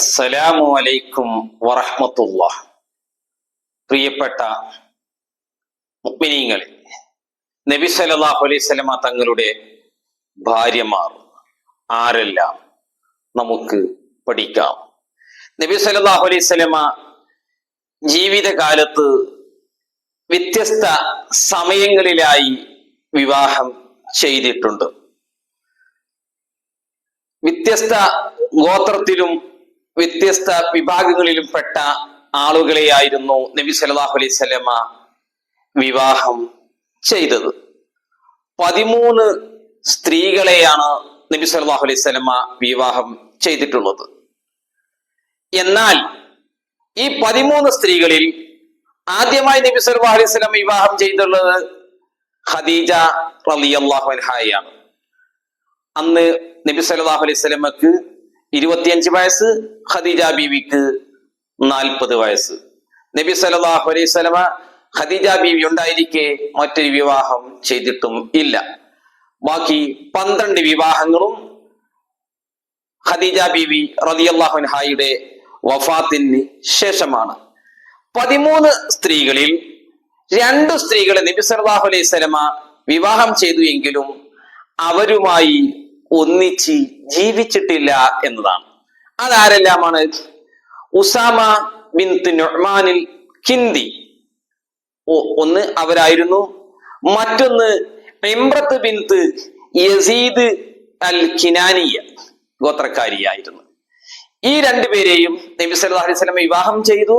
അസ്സലാമു അലൈക്കും വറഹ്മത്തുള്ളാഹ്. പ്രിയപ്പെട്ട മുഅ്മിനീങ്ങളെ, നബി സല്ലല്ലാഹു അലൈഹി വസല്ലമ തങ്ങളുടെ ഭാര്യമാർ ആരെല്ലാം നമുക്ക് പഠിക്കാം. നബി സല്ലല്ലാഹു അലൈഹി വസല്ലമ ജീവിതകാലത്ത് വ്യത്യസ്ത സമയങ്ങളിലായി വിവാഹം ചെയ്തിട്ടുണ്ട്. വ്യത്യസ്ത ഗോത്രത്തിലും വ്യത്യസ്ത വിഭാഗങ്ങളിലും പെട്ട ആളുകളെയായിരുന്നു നബി സല്ലല്ലാഹു അലൈഹി വസല്ലമ വിവാഹം ചെയ്തത്. 13 സ്ത്രീകളെയാണ് നബി സല്ലല്ലാഹു അലൈഹി വസല്ലമ വിവാഹം ചെയ്തിട്ടുള്ളത്. എന്നാൽ ഈ 13 സ്ത്രീകളിൽ ആദ്യമായി നബി സല്ലല്ലാഹു അലൈഹി വസല്ലമ വിവാഹം ചെയ്തിട്ടുള്ളത് ഖദീജ റളിയല്ലാഹു അൻഹയാണ്. അന്ന് നബി സല്ലല്ലാഹു അലൈഹി വസല്ലമക്ക് 25 വയസ്സ്, ഖദീജ ബീവിക്ക് 40 വയസ്സ്. നബി സല്ലല്ലാഹു അലൈഹി വസല്ലമ ഖദീജ ബീവി ഉണ്ടായിരിക്കെ മറ്റൊരു വിവാഹം ചെയ്തിട്ടും ഇല്ല. ബാക്കി 12 വിവാഹങ്ങളും ഖദീജ ബീവി റളിയല്ലാഹു അൻഹയുടെ വഫാത്തിന് ശേഷമാണ്. 13 സ്ത്രീകളിൽ 2 സ്ത്രീകളെ നബി സല്ലല്ലാഹു അലൈഹി വസല്ലമ വിവാഹം ചെയ്തു എങ്കിലും അവരുമായി ഒന്നിച്ച് ജീവിച്ചിട്ടില്ല എന്നതാണ്. അതാരെല്ലാമാണ്? ഉസാമ ബിൻത് നുഅ്മാനിൽ കിന്ദി ഒന്ന് അവരായിരുന്നു. മറ്റൊന്ന് ഇംറത്ത് ബിൻത് യസീദ് അൽ കിനാനിയ ഗോത്രക്കാരിയായിരുന്നു. ഈ 2 പേരെയും നബി സല്ലല്ലാഹു അലൈഹി വസല്ലം വിവാഹം ചെയ്തു.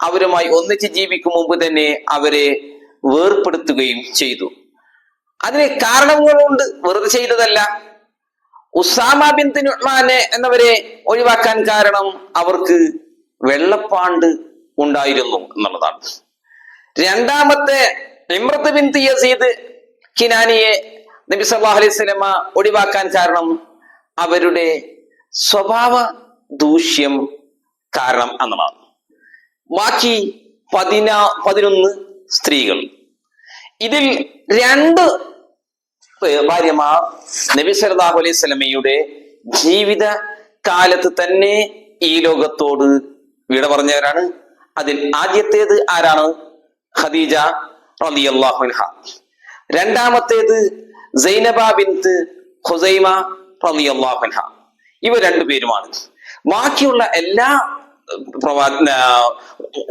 അവരുമായി ഒന്നിച്ച് ജീവിക്കും മുമ്പ് തന്നെ അവരെ വേർപെടുത്തുകയും ചെയ്തു. അതിന് കാരണങ്ങളുണ്ട്, വെറുതെ ചെയ്തതല്ല. ഉസാമ ബിൻത് നുഅ്മാനെ എന്നവരെ ഒഴിവാക്കാൻ കാരണം അവർക്ക് വെള്ളപ്പാണ്ട് ഉണ്ടായിരുന്നു എന്നുള്ളതാണ്. രണ്ടാമത്തെ ഇംറത്ത് ബിൻത് യസീദ് കിനാനിയെ നബി സല്ലല്ലാഹു അലൈഹി വസല്ലമ ഒഴിവാക്കാൻ കാരണം അവരുടെ സ്വഭാവ ദൂഷ്യം കാരണം എന്നതാണ്. ബാക്കി 11 സ്ത്രീകൾ. ഇതിൽ 2 ഭാര്യമാർ നബി സല്ലല്ലാഹു അലൈഹി വസല്ലമയുടെ ജീവിത കാലത്ത് തന്നെ ഈ ലോകത്തോട് വിട പറഞ്ഞവരാണ്. അതിൽ ആദ്യത്തേത് ആരാണ്? ഖദീജ റളിയല്ലാഹു അൻഹ. രണ്ടാമത്തേത് സൈനബ ബിൻത് ഖുസൈമ റളിയല്ലാഹു അൻഹ. ഇവർ 2 പേരുമാണ്. ബാക്കിയുള്ള എല്ലാ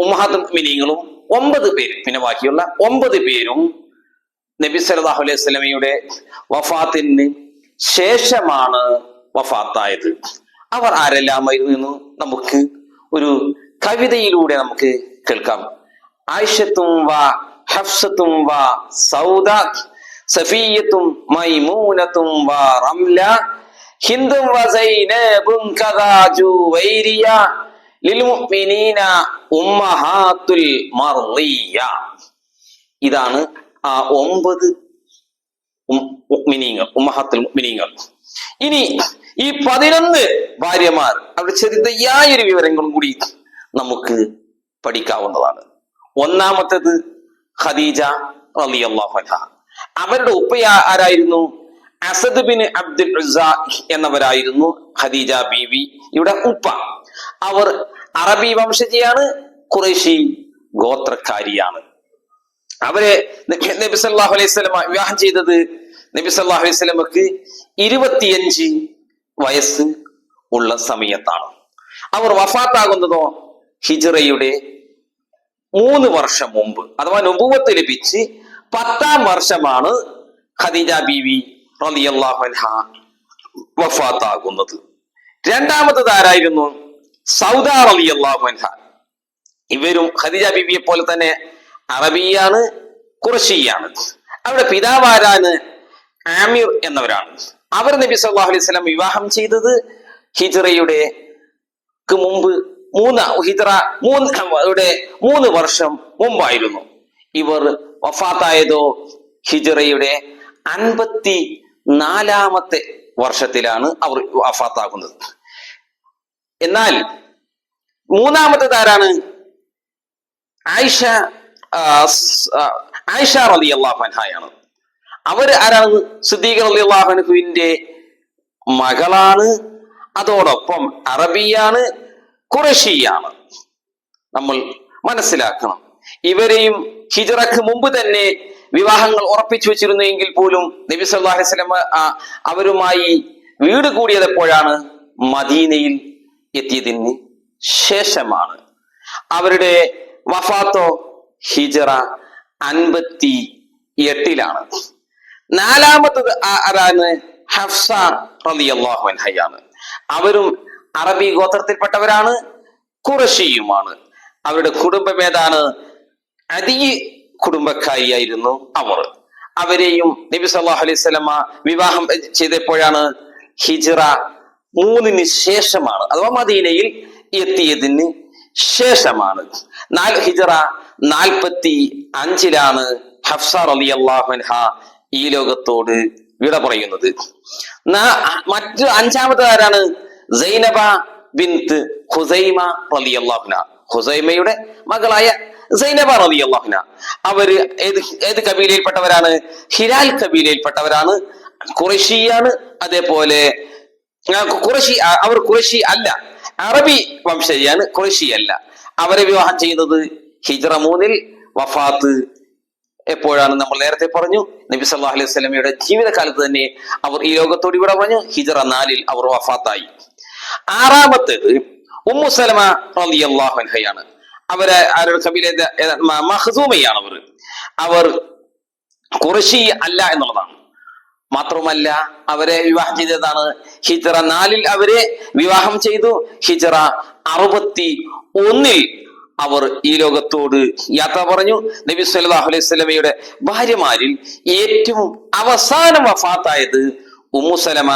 ഉമ്മഹാത്തുൽ മുഅ്മിനീങ്ങളും 9 പേര്, പിന്നെ ബാക്കിയുള്ള 9 പേരും നബി സല്ലല്ലാഹു അലൈഹി വസല്ലമയുടെ വഫാത്തിന് ശേഷമാണ് വഫാത്തായത്. അവർ ആരെല്ലാമായിരുന്നു നമുക്ക് ഒരു കവിതയിലൂടെ നമുക്ക് കേൾക്കാം. ആയിഷത്തും വ ഹഫ്സത്തും വ സൗദ, സഫിയ്യത്തും മൈമൂനത്തും വ റംല, ഹിന്ദും വ സൈനബും കദാ ജുവൈരിയ, ലിൽ മുഅ്മിനീന ഉമ്മഹാത്തുൽ മർളിയ. ഇതാണ് ആ 9 മുഅ്മിനീങ്ങൾ, ഉമ്മഹാത്തുൽ മുഅ്മിനീങ്ങൾ. ഇനി ഈ 11 ഭാര്യമാർ അവരുടെ ചെറിയ വിവരങ്ങളും കൂടി നമുക്ക് പഠിക്കാവുന്നതാണ്. ഒന്നാമത്തേത് ഖദീജ റളിയല്ലാഹു അൻഹ. അവരുടെ ഉപ്പ ആരായിരുന്നു? അസദ് ബിൻ അബ്ദുൽ ഉസ്സ എന്നവരായിരുന്നു ഖദീജ ബീവി ഇവിടെ ഉപ്പ. അവർ അറബി വംശജയാണ്, ഖുറൈശി ഗോത്രക്കാരിയാണ്. അവരെ നബി സല്ലല്ലാഹു അലൈഹി വസല്ലമ വിവാഹം ചെയ്തത് നബി സല്ലല്ലാഹു അലൈഹി വസല്ലമക്ക് 25 വയസ്സ് ഉള്ള സമയത്താണ്. അവർ വഫാത്താകുന്നതോ ഹിജ്റയുടെ 3 വർഷം മുമ്പ്, അഥവാ നുബുവത്ത് ലഭിച്ച് 10ാം വർഷമാണ് ഖദീജ ബീവി റളിയല്ലാഹു അൻഹ വഫാത്താകുന്നത്. രണ്ടാമത്തത് ആരായിരുന്നു? സൗദ റളിയല്ലാഹു അൻഹ. ഇവരും ഖദീജ ബീവിയെ പോലെ തന്നെ അറബിയാണ്, ഖുറശിയാണ്. അവരുടെ പിതാവാരാണ്? ആമിർ എന്നവരാണ്. അവർ നബി സല്ലല്ലാഹു അലൈഹി വസല്ലം വിവാഹം ചെയ്തത് ഹിജ്റയുടെ മുമ്പ് 3 വർഷം മുമ്പായിരുന്നു. ഇവർ വഫാത്തായതോ ഹിജ്റയുടെ 54ാമത്തെ വർഷത്തിലാണ് അവർ വഫാത്താകുന്നത്. എന്നാൽ മൂന്നാമത്തേത് ആരാണ്? ആയിഷ റളിയല്ലാഹു അൻഹയാണ്. അവർ ആരാണ്? സിദ്ദീഖ് റളിയല്ലാഹു അൻഹുവിന്റെ മകളാണ്. അതോടൊപ്പം അറബിയാണ്, ഖുറൈശിയാണ്. നമ്മൾ മനസ്സിലാക്കണം, ഇവരെയും ഹിജ്റക്ക് മുമ്പ് തന്നെ വിവാഹങ്ങൾ ഉറപ്പിച്ചു വെച്ചിരുന്നു എങ്കിൽ പോലും നബി സല്ലല്ലാഹു അലൈഹി വസല്ലം അവരുമായി വീട് കൂടിയത് എപ്പോഴാണ്? മദീനയിൽ എത്തിയതിന് ശേഷമാണ്. അവരുടെ വഫാത്തോ ഹിജ്റ 58-ലാണ്. നാലാമത്തത് ആരാണ്? ഹഫ്സ റളിയല്ലാഹു അൻഹയാണ്. അവരും അറബി ഗോത്രത്തിൽപ്പെട്ടവരാണ്, ഖുറൈശിയുമാണ്. അവരുടെ കുടുംബം ഏതാണ്? അദി കുടുംബക്കാരിയായിരുന്നു അവർ. അവരെയും നബി സല്ലല്ലാഹു അലൈഹി വസല്ലമ വിവാഹം ചെയ്തപ്പോഴാണ്? ഹിജ്റ 3 ശേഷമാണ്, അഥവാ മദീനയിൽ എത്തിയതിന് ശേഷമാണ്. ഹിജ്റ 45-ലാണ് ഹഫ്സ റളിയല്ലാഹു അൻഹ ഈ ലോകത്തോട് വിട പറയുന്നത്. മറ്റു 5-മത്തെ ആരാണ്? സൈനബ ബിൻത് ഖുസൈമ റളിയല്ലാഹു അൻഹ. ഖുസൈമയുടെ മകളായ സൈനബ റളിയല്ലാഹു അൻഹ. അവര് ഏത് കബീലയിൽപ്പെട്ടവരാണ്? ഹിലാൽ കബീലയിൽപ്പെട്ടവരാണ്, ഖുറൈശിയാണ്. അതേപോലെ അവർ ഖുറൈശി അല്ല, അറബി വംശജയാണ്, ഖുറൈശി അല്ല. അവരെ വിവാഹം ചെയ്യുന്നത് ഹിജ്റ 3-ൽ. വഫാത്ത് എപ്പോഴാണ്? നമ്മൾ നേരത്തെ പറഞ്ഞു, നബി സല്ലല്ലാഹു അലൈഹി വസല്ലമയുടെ ജീവിതകാലത്ത് തന്നെ അവർ ഈ ലോകത്തോട് ഇവിടെ പറഞ്ഞു. ഹിജ്റ 4-ൽ അവർ വഫാത്തായി. 6-മത്തേത് ഉമ്മു സലമ റളിയല്ലാഹു അൻഹയാണ്. അവരെ ആരുടെ കബീല? മഖ്സൂമയാണ്. അവർ ഖുറൈശി അല്ല എന്നുള്ളതാണ്. മാത്രമല്ല അവരെ വിവാഹം ചെയ്തതാണ് ഹിജ്റ 4-ൽ അവരെ വിവാഹം ചെയ്തു. ഹിജ്റ 61-ൽ അവർ ഈ ലോകത്തോട് യാത്ര പറഞ്ഞു. നബി സല്ലല്ലാഹു അലൈഹി വസല്ലമയുടെ ഭാര്യമാരിൽ ഏറ്റവും അവസാനം വഫാത്തായത് ഉമ്മു സലമ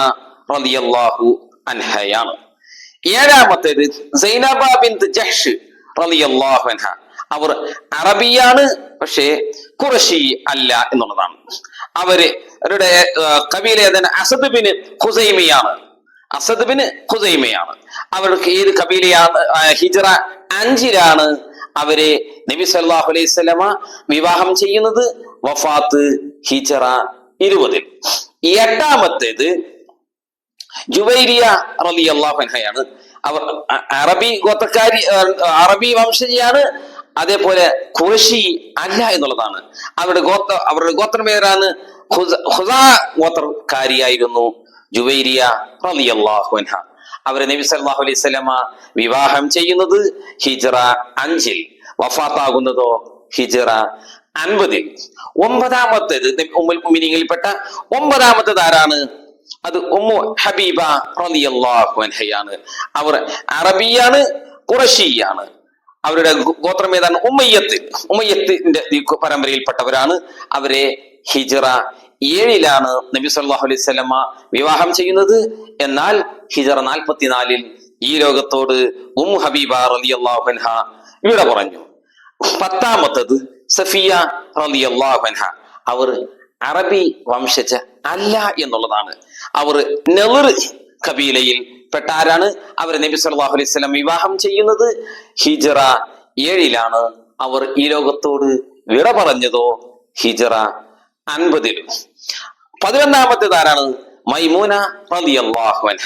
റളിയല്ലാഹു അൻഹയാണ്. 7-മത്തേത് സൈനബ ബിൻത് ജഹ്ഷ് റളിയല്ലാഹു അൻഹ. അവർ അറബിയാണ്, പക്ഷേ ഖുറൈശി അല്ല എന്നുള്ളതാണ്. അവരുടെ കബീല അസദ് ബിൻ ഖുസൈമയാണ്. അസദ് ബിൻ ഖുസൈമയാണ്. അവർക്ക് ഏത് കബീലയാണ്? ഹിജ്റ 5-ലാണ് അവരെ നബി സല്ലല്ലാഹു അലൈഹി വസല്ലമ വിവാഹം ചെയ്യുന്നത്. വഫാത്ത് ഹിജ്റ 20-ൽ. 8-മത്തേത് ജുവൈരിയ റളിയല്ലാഹു അൻഹയാണ്. അവർ അറബി ഗോത്രക്കാരി, അറബി വംശജയാണ്. അതേപോലെ ഖുറൈശി അല്ല എന്നുള്ളതാണ്. അവരുടെ ഗോത്രം പേരാണ് ഖുസാ ഗോത്രക്കാരിയായിരുന്നു ജുവൈരിയ റളിയല്ലാഹു അൻഹ. അവരെ നബി സല്ലല്ലാഹു അലൈഹി വസല്ലമ വിവാഹം ചെയ്യുന്നത് ഹിജ്റ 5-ൽ. വഫാത്താകുന്നതോ ഹിജ്റ 50-ൽ. 9-മത്തേത് ഉമ്മുൽ മുഅ്മിനീങ്ങളിൽപ്പെട്ട 9-മത്തേത് ആരാണ്? അത് ഉമ്മു ഹബീബ റളിയല്ലാഹു അൻഹയാണ്. അവർ അറബിയാണ്, ഖുറൈശിയാണ്. അവരുടെ ഗോത്രം ഏതാണ്? ഉമയ്യത്തിന്റെ പരമ്പരയിൽപ്പെട്ടവരാണ്. അവരെ ഹിജ്റ 7-ലാണ് നബി സല്ലല്ലാഹു അലൈഹി വസല്ലമ വിവാഹം ചെയ്യുന്നത്. എന്നാൽ ഹിജ്റ 44-ൽ ഈ ലോകത്തോട് ഉമ്മു ഹബീബ റളിയല്ലാഹു അൻഹ വിട പറഞ്ഞു. 10-മത്തേത് സഫിയ റളിയല്ലാഹു അൻഹ. അവർ അറബി വംശജ അല്ല എന്നുള്ളതാണ്. അവർ നളർ കബീലയിൽ പെട്ടാരാണ്. അവർ നബി സല്ലല്ലാഹു അലൈഹി വസല്ലം വിവാഹം ചെയ്യുന്നത് ഹിജ്റ 7-ലാണ്. അവർ ഈ ലോകത്തോട് വിട പറഞ്ഞതോ ഹിജ്റ 50-ലും. 11-മത്തേത് ആരാണ്? മൈമൂന റളിയല്ലാഹു അൻഹ.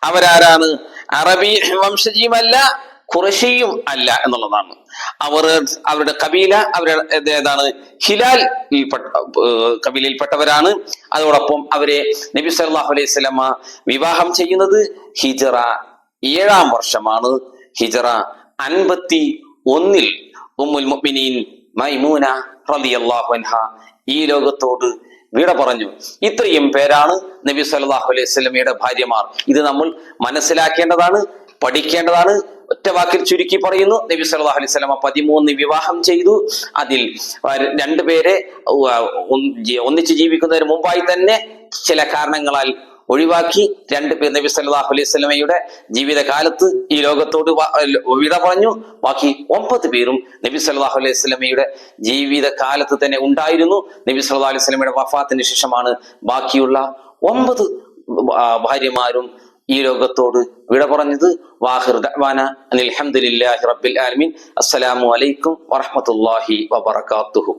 അവരാരാണ്? അറബി വംശജിയുമല്ല, ഖുറൈശിയും അല്ല എന്നുള്ളതാണ്. അവരുടെ കബീല ഏതാണ്? ഹിലാൽ കബീലയിൽപ്പെട്ടവരാണ്. അതോടൊപ്പം അവരെ നബി സല്ലല്ലാഹു അലൈഹി വസല്ലമ വിവാഹം ചെയ്യുന്നത് ഹിജ്റ 7-ാം വർഷമാണ്. ഹിജ്റ 51-ൽ ഉമ്മുൽ മുഅ്മിനീൻ മൈമൂന റളിയല്ലാഹു അൻഹ ഈ ലോകത്തോട് വിട പറഞ്ഞു. ഇത്രയും പേരാണ് നബി സല്ലല്ലാഹു അലൈഹി വസല്ലമയുടെ ഭാര്യമാർ. ഇത് നമ്മൾ മനസ്സിലാക്കേണ്ടതാണ്, പഠിക്കേണ്ടതാണ്. ഒറ്റ വാക്കിൽ ചുരുക്കി പറയുന്നു, നബി സല്ലല്ലാഹു അലൈഹി വസല്ലമ 13 വിവാഹം ചെയ്തു. അതിൽ 2 പേരെ ഒന്നിച്ച് ജീവിക്കുന്നതിന് മുമ്പായി തന്നെ ചില കാരണങ്ങളാൽ ഒഴിവാക്കി. 2 പേർ നബി സല്ലല്ലാഹു അലൈഹി വസല്ലമയുടെ ജീവിതകാലത്ത് ഈ ലോകത്തോട് വിട പറഞ്ഞു. ബാക്കി 9 പേരും നബി സല്ലല്ലാഹു അലൈഹി വസല്ലമയുടെ ജീവിതകാലത്ത് തന്നെ ഉണ്ടായിരുന്നു. നബി സല്ലല്ലാഹു അലൈഹി വസല്ലമയുടെ വഫാത്തിന് ശേഷമാണ് ബാക്കിയുള്ള 9 ഭാര്യമാരും ഈ ലോകത്തോട് വിട പറഞ്ഞത്. വാഹിർ ദഅ്വാന അനിൽ ഹംദുലില്ലാഹി റബ്ബിൽ ആലമീൻ. അസ്സലാമു അലൈക്കും വറഹ്മത്തുള്ളാഹി വബറകാതുഹു.